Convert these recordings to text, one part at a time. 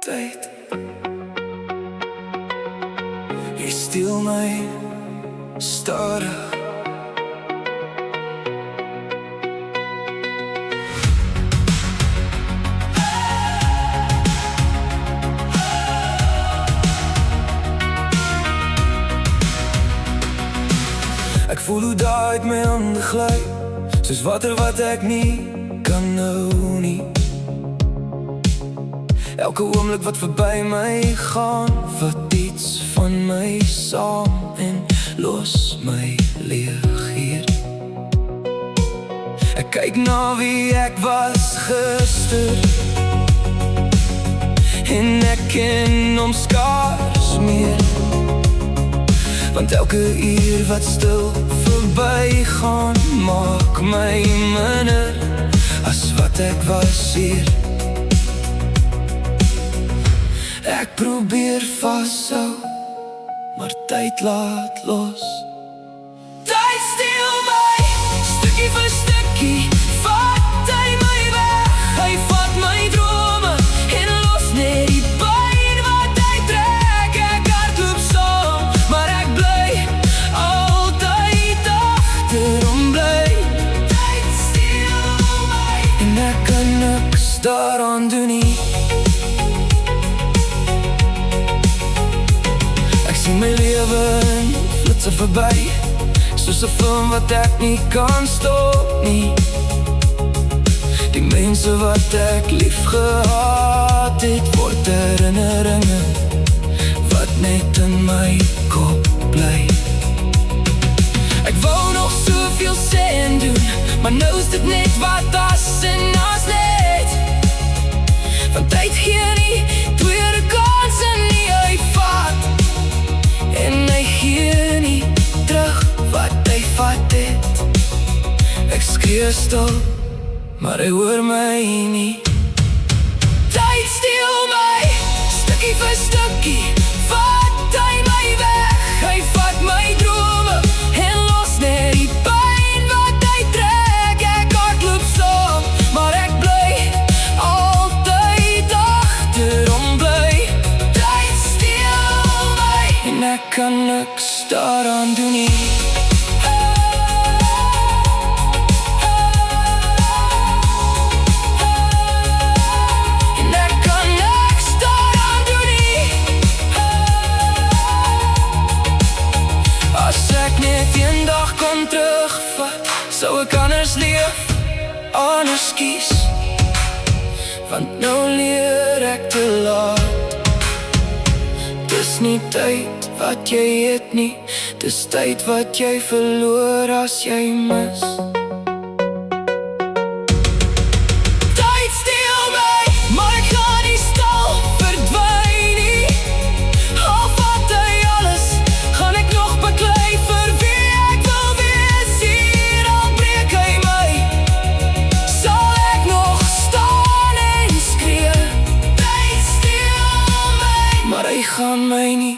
tyd. Jy steel my stadig. Ek voel hoe daai uit my hande gly, soos water wat ek nie kan nou nie. Elke oomblik wat verby my gaan, vat iets van my saam en los my leeg hier. Ek kyk na wie ek was gister, en ek ken hom skaars meer. Want elke uur wat stil verby gaan, maak my minder as wat ek was hier. Ek probeer vashou, maar tyd laat los. Tyd steel my, stukkie vir stukkie, vat hy my weg. Hy vat my drome en los net die pyn wat hy trek. Ek hardloop saam, maar ek bly altyd agterom bly. Tyd steel my, en ek kan niks daaraan doen nie. Sien my lewe in flitse verby, soos 'n film wat ek nie kan stop nie. Die mense wat ek lief gehad het, word herinneringe wat net in my kop bly. Ek wou nog soveel sê en doen, maar nou is dit net wat as en as net. Want tyd gee nie tweede kanse nie, hy vat en hy gee nie terug wat hy vat het. Ek skree stil, maar hy hoor my nie. Tyd steel my, stukkie vir stukkie, vat hy my weg. Hy vat my drome en los net die pyn wat hy trek. Ek hardloop saam, maar ek bly altyd agterom bly. Tyd steel my, en ek kan niks daaraan doen nie. En ek kan niks daaraan doen nie. As ek net een dag kon terugvat, sou ek anders leef, anders kies. Want nou leer ek te laat. Dis nie tyd wat jy het nie, dis tyd wat jy verloor as jy mis. Tyd steel my, maar ek gaan nie stil verdwyn nie. Al vat hy alles, gaan ek nog beklei vir wie ek wil wees. Hier al breek hy my, sal ek nog staan en skree. Tyd steel my, maar hy gaan my nie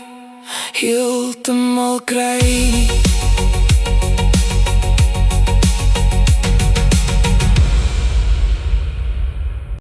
heeltemal kry nie.